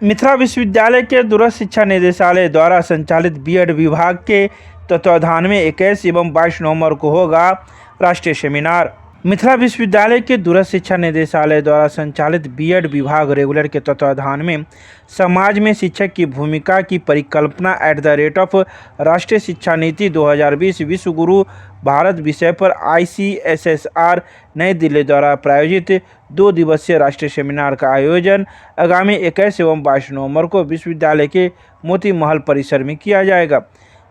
मिथिला विश्वविद्यालय के दूरस्थ शिक्षा निदेशालय द्वारा संचालित बीएड विभाग के तत्वाधान में 21 एवं 22 नवंबर को होगा राष्ट्रीय सेमिनार। मिथिला विश्वविद्यालय के दूरस्थ शिक्षा निदेशालय द्वारा संचालित बीएड विभाग रेगुलर के तत्वाधान में समाज में शिक्षक की भूमिका की परिकल्पना @ राष्ट्रीय शिक्षा नीति 2020 विश्व गुरु भारत विषय पर ICSSR नई दिल्ली द्वारा प्रायोजित 2 दिवसीय राष्ट्रीय सेमिनार का आयोजन आगामी 21 एवं 22 नवंबर को विश्वविद्यालय के मोती महल परिसर में किया जाएगा।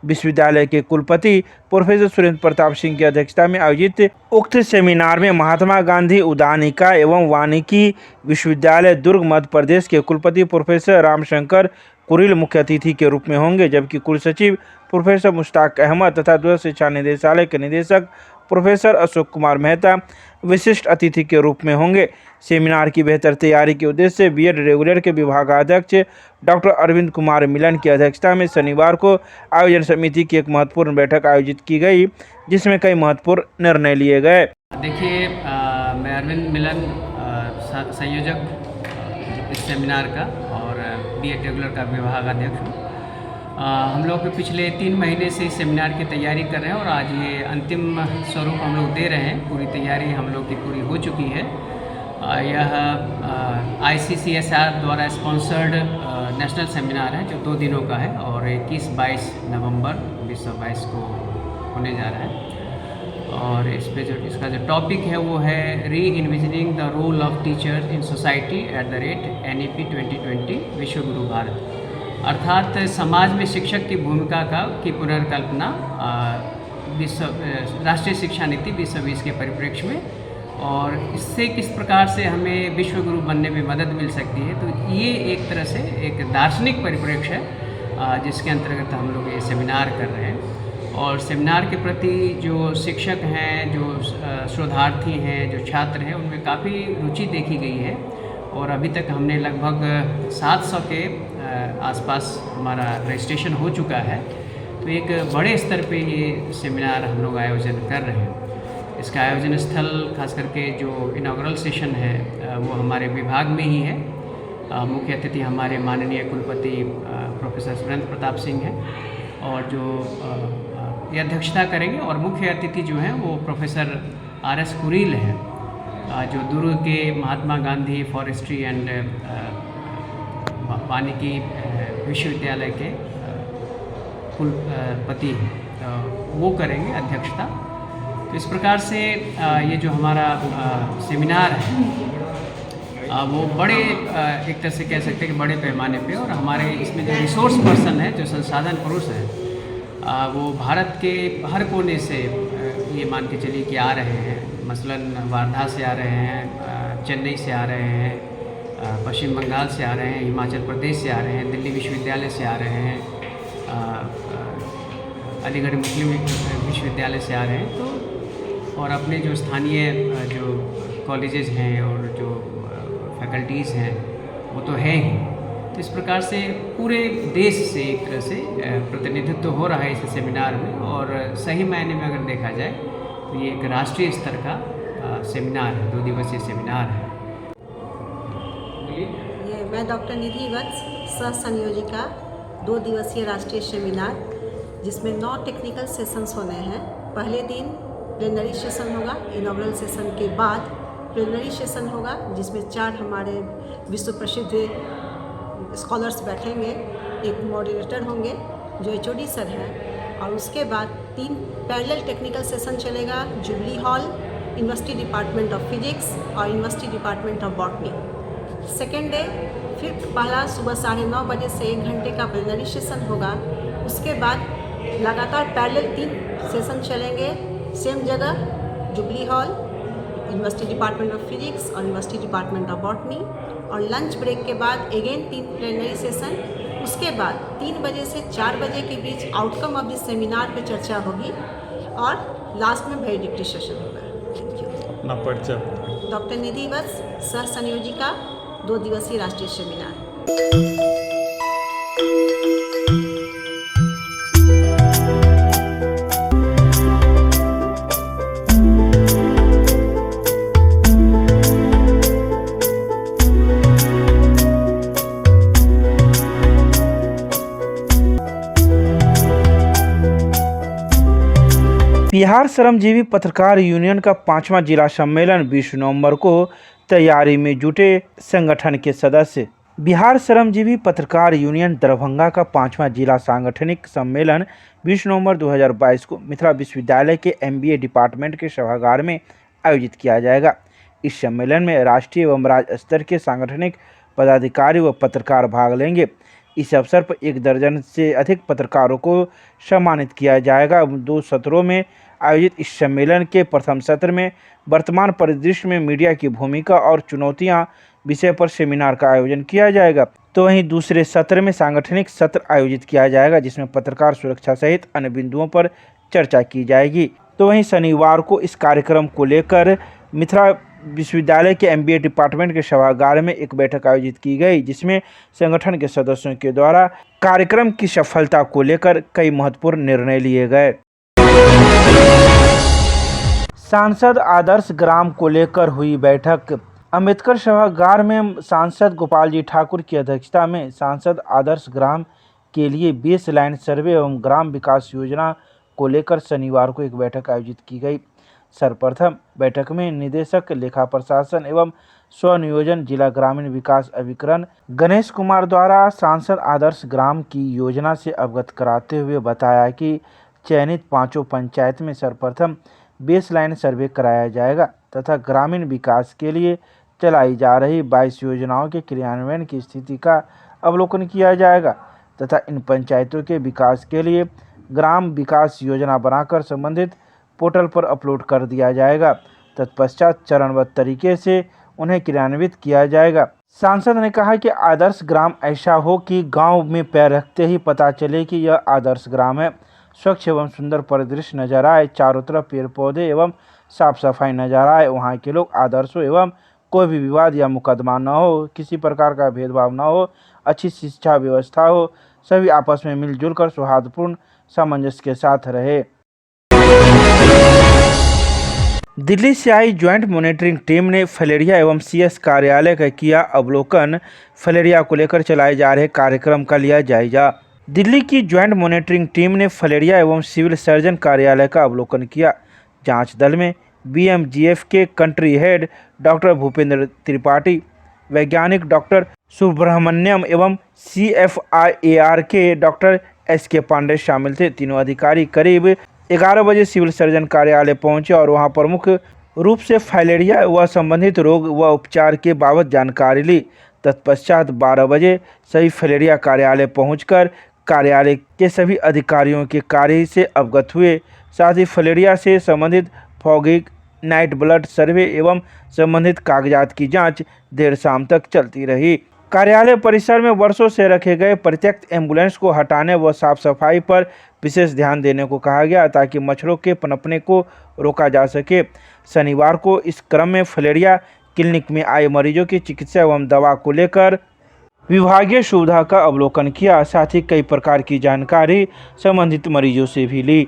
विश्वविद्यालय के कुलपति प्रोफेसर सुरेंद्र प्रताप सिंह की अध्यक्षता में आयोजित उक्त सेमिनार में महात्मा गांधी उद्यानिका एवं वानिकी विश्वविद्यालय दुर्ग मध्य प्रदेश के कुलपति प्रोफेसर रामशंकर कुरिल मुख्य अतिथि के रूप में होंगे, जबकि कुलसचिव प्रोफेसर मुश्ताक अहमद तथा दूरस्थ शिक्षा निदेशालय के निदेशक प्रोफेसर अशोक कुमार मेहता विशिष्ट अतिथि के रूप में होंगे। सेमिनार की बेहतर तैयारी के उद्देश्य से बीएड रेगुलर के विभागाध्यक्ष डॉक्टर अरविंद कुमार मिलन की अध्यक्षता में शनिवार को आयोजन समिति की एक महत्वपूर्ण बैठक आयोजित की गई, जिसमें कई महत्वपूर्ण निर्णय लिए गए। देखिए, मैं अरविंद मिलन, संयोजक इस सेमिनार का और बीएड रेगुलर का विभागाध्यक्ष हूँ। हम लोग पिछले 3 महीने से इस सेमिनार की तैयारी कर रहे हैं और आज ये अंतिम स्वरूप हम लोग दे रहे हैं। पूरी तैयारी हम लोग की पूरी हो चुकी है। यह ICSSR द्वारा स्पॉन्सर्ड नेशनल सेमिनार है जो 2 दिनों का है और 21-22 नवंबर 2022 को होने जा रहा है। और इस पे इसका जो टॉपिक है वो है reenvisioning the role of teacher in society @ NEP 2020 विश्व गुरु भारत, अर्थात समाज में शिक्षक की भूमिका की पुनर्कल्पना राष्ट्रीय शिक्षा नीति 2020 के परिप्रेक्ष्य में, और इससे किस प्रकार से हमें विश्व गुरु बनने में मदद मिल सकती है। तो ये एक तरह से एक दार्शनिक परिप्रेक्ष्य है जिसके अंतर्गत हम लोग ये सेमिनार कर रहे हैं। और सेमिनार के प्रति जो शिक्षक हैं, जो शोधार्थी हैं, जो छात्र हैं, उनमें काफ़ी रुचि देखी गई है और अभी तक हमने लगभग 700 के आसपास हमारा रजिस्ट्रेशन हो चुका है। तो एक बड़े स्तर पे ये सेमिनार हम लोग आयोजन कर रहे हैं। इसका आयोजन स्थल खास करके जो इनॉग्रल सेशन है वो हमारे विभाग में ही है। मुख्य अतिथि हमारे माननीय कुलपति प्रोफेसर सुरेंद्र प्रताप सिंह हैं और जो ये अध्यक्षता करेंगे, और मुख्य अतिथि जो हैं वो प्रोफेसर RS कुरिल हैं जो दुर्ग के महात्मा गांधी फॉरेस्ट्री एंड वानिकी विश्वविद्यालय के कुलपति हैं, वो करेंगे अध्यक्षता। तो इस प्रकार से ये जो हमारा सेमिनार है वो बड़े एक तरह से कह सकते हैं कि बड़े पैमाने पे, और हमारे इसमें जो रिसोर्स पर्सन है, जो संसाधन पुरुष हैं, वो भारत के हर कोने से ये मान के चलिए कि आ रहे हैं। मसलन वारधा से आ रहे हैं, चेन्नई से आ रहे हैं, पश्चिम बंगाल से आ रहे हैं, हिमाचल प्रदेश से आ रहे हैं, दिल्ली विश्वविद्यालय से आ रहे हैं, अलीगढ़ मुस्लिम विश्वविद्यालय से आ रहे हैं। तो और अपने जो स्थानीय जो कॉलेजेस हैं और जो फैकल्टीज़ हैं वो तो हैं ही। तो इस प्रकार से पूरे देश से एक तरह से प्रतिनिधित्व हो रहा है इस सेमिनार में, और सही मायने में अगर देखा जाए तो ये एक राष्ट्रीय स्तर का सेमिनार है, 2 दिवसीय सेमिनार है। ये मैं डॉक्टर निधि वत्स, सह संयोजिका 2 दिवसीय राष्ट्रीय सेमिनार, जिसमें 9 टेक्निकल सेशंस होने हैं। पहले दिन प्लेनरी सेशन होगा, इनॉग्रल सेशन के बाद प्लेनरी सेशन होगा, जिसमें 4 हमारे विश्व प्रसिद्ध स्कॉलर्स बैठेंगे, एक मॉडरेटर होंगे जो HOD सर हैं, और उसके बाद 3 पैरेलल टेक्निकल सेशन चलेगा jubilee hall, university department of physics और university department of botany. Second day फिर पहला सुबह 9:30 बजे से 1 घंटे का प्लेनरी सेशन होगा। उसके बाद लगातार पैरेलल 3 सेशन चलेंगे सेम जगह, jubilee hall, university department of physics और यूनिवर्सिटी डिपार्टमेंट ऑफ बॉटनी। और लंच ब्रेक के बाद अगेन 3 प्लेनरी सेशन। उसके बाद 3 बजे से 4 बजे के बीच आउटकम ऑफ दिस सेमिनार पे चर्चा होगी और लास्ट में वेरिडिक्टी सेशन होगा। Thank you. अपना परिचय। डॉक्टर निधि वत्स, सह संयोजिका 2 दिवसीय राष्ट्रीय सेमिनार। बिहार श्रमजीवी पत्रकार यूनियन का 5वां जिला सम्मेलन 20 नवंबर को तैयारी में जुटे संगठन के सदस्य। बिहार श्रमजीवी पत्रकार यूनियन दरभंगा का 5वां जिला सांगठनिक सम्मेलन 20 नवंबर 2022 को मिथिला विश्वविद्यालय के MBA डिपार्टमेंट के सभागार में आयोजित किया जाएगा। इस सम्मेलन में राष्ट्रीय एवं राज्य स्तर के सांगठनिक पदाधिकारी व पत्रकार भाग लेंगे। इस अवसर पर 1 दर्जन से अधिक पत्रकारों को सम्मानित किया जाएगा। 2 सत्रों में आयोजित इस सम्मेलन के प्रथम सत्र में वर्तमान परिदृश्य में मीडिया की भूमिका और चुनौतियां विषय पर सेमिनार का आयोजन किया जाएगा। तो वहीं दूसरे सत्र में सांगठनिक सत्र आयोजित किया जाएगा, जिसमें पत्रकार सुरक्षा सहित अन्य बिंदुओं पर चर्चा की जाएगी। तो वहीं शनिवार को इस कार्यक्रम को लेकर मिथिला विश्वविद्यालय के MBA डिपार्टमेंट के सभागार में एक बैठक आयोजित की गई, जिसमें संगठन के सदस्यों के द्वारा कार्यक्रम की सफलता को लेकर कई महत्वपूर्ण निर्णय लिए गए। सांसद आदर्श ग्राम को लेकर हुई बैठक। अम्बेडकर सभागार में सांसद गोपाल जी ठाकुर की अध्यक्षता में सांसद आदर्श ग्राम के लिए बेस लाइन सर्वे एवं ग्राम विकास योजना को लेकर शनिवार को एक बैठक आयोजित की गई। सर्वप्रथम बैठक में निदेशक लेखा प्रशासन एवं स्वनियोजन जिला ग्रामीण विकास अभिकरण गणेश कुमार द्वारा सांसद आदर्श ग्राम की योजना से अवगत कराते हुए बताया कि चयनित 5 पंचायत में सर्वप्रथम बेस लाइन सर्वे कराया जाएगा तथा ग्रामीण विकास के लिए चलाई जा रही 22 योजनाओं के क्रियान्वयन की स्थिति का अवलोकन किया जाएगा तथा इन पंचायतों के विकास के लिए ग्राम विकास योजना बनाकर संबंधित पोर्टल पर अपलोड कर दिया जाएगा। तत्पश्चात चरणबद्ध तरीके से उन्हें क्रियान्वित किया जाएगा। सांसद ने कहा कि आदर्श ग्राम ऐसा हो कि गांव में पैर रखते ही पता चले कि यह आदर्श ग्राम है। स्वच्छ एवं सुंदर परिदृश्य नजर आए, चारों तरफ पेड़ पौधे एवं साफ सफाई नजर आए, वहाँ के लोग आदर्श हो एवं कोई भी विवाद या मुकदमा न हो, किसी प्रकार का भेदभाव न हो, अच्छी शिक्षा व्यवस्था हो, सभी आपस में मिलजुल कर सौहार्दपूर्ण सामंजस्य के साथ रहे। दिल्ली से आई ज्वाइंट मॉनिटरिंग टीम ने फलेरिया एवं CS कार्यालय का किया अवलोकन। फलेरिया को लेकर चलाए जा रहे कार्यक्रम का लिया जायजा। दिल्ली की ज्वाइंट मॉनिटरिंग टीम ने फलेरिया एवं सिविल सर्जन कार्यालय का अवलोकन किया। जांच दल में BMGF के country head doctor Bhupendra Tripathi, वैज्ञानिक डॉक्टर सुब्रह्मण्यम एवं CFIAR के डॉक्टर SK पांडे शामिल थे। तीनों अधिकारी करीब 11 बजे सिविल सर्जन कार्यालय पहुंचे और वहां प्रमुख रूप से फाइलेरिया व संबंधित रोग व उपचार के बाबत जानकारी ली। तत्पश्चात 12 बजे सभी फाइलेरिया कार्यालय पहुंचकर कार्यालय के सभी अधिकारियों के कार्य से अवगत हुए। साथ ही फाइलेरिया से संबंधित फॉगिंग, नाइट ब्लड सर्वे एवं संबंधित कागजात की जांच देर शाम तक चलती रही। कार्यालय परिसर में वर्षों से रखे गए प्रत्येक एम्बुलेंस को हटाने व साफ सफाई पर विशेष ध्यान देने को कहा गया ताकि मच्छरों के पनपने को रोका जा सके। शनिवार को इस क्रम में फलेरिया क्लिनिक में आए मरीजों की चिकित्सा एवं दवा को लेकर विभागीय सुविधा का अवलोकन किया। साथ ही कई प्रकार की जानकारी संबंधित मरीजों से भी ली।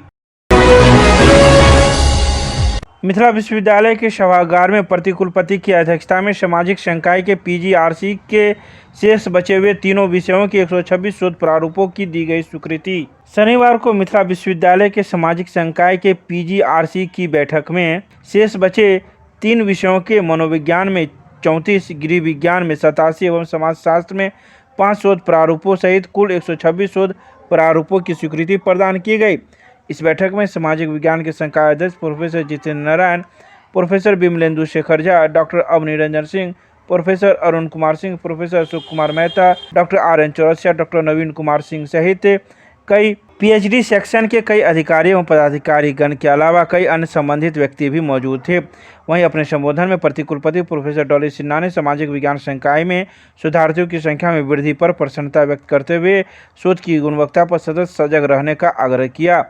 मिथिला विश्वविद्यालय के सभागार में प्रतिकुलपति की अध्यक्षता में सामाजिक संकाय के PGRC के शेष बचे हुए तीनों विषयों के 126 शोध प्रारूपों की दी गई स्वीकृति। शनिवार को मिथिला विश्वविद्यालय के सामाजिक संकाय के PGRC की बैठक में शेष बचे 3 विषयों के मनोविज्ञान में 34, गृह विज्ञान में 87 एवं समाजशास्त्र में 5 शोध प्रारूपों सहित कुल 126 शोध प्रारूपों की स्वीकृति प्रदान की गई। इस बैठक में सामाजिक विज्ञान के संकाय अध्यक्ष professor Jitendra Narayan, professor Vimalendu Shekhar Jha, doctor Avaniranjan Singh, professor Arun Kumar Singh, professor Ashok Kumar Mehta, doctor RN Chaurasia, doctor Naveen Kumar Singh सहित कई PhD सेक्शन के कई अधिकारी एवं पदाधिकारीगण के अलावा कई अन्य संबंधित व्यक्ति भी मौजूद थे। वहीं अपने संबोधन में प्रतिकुलपति प्रोफेसर डॉली सिन्हा ने सामाजिक विज्ञान संकाय में शोधार्थियों की संख्या में वृद्धि पर प्रसन्नता व्यक्त करते हुए शोध की गुणवत्ता पर सतत सजग रहने का आग्रह किया।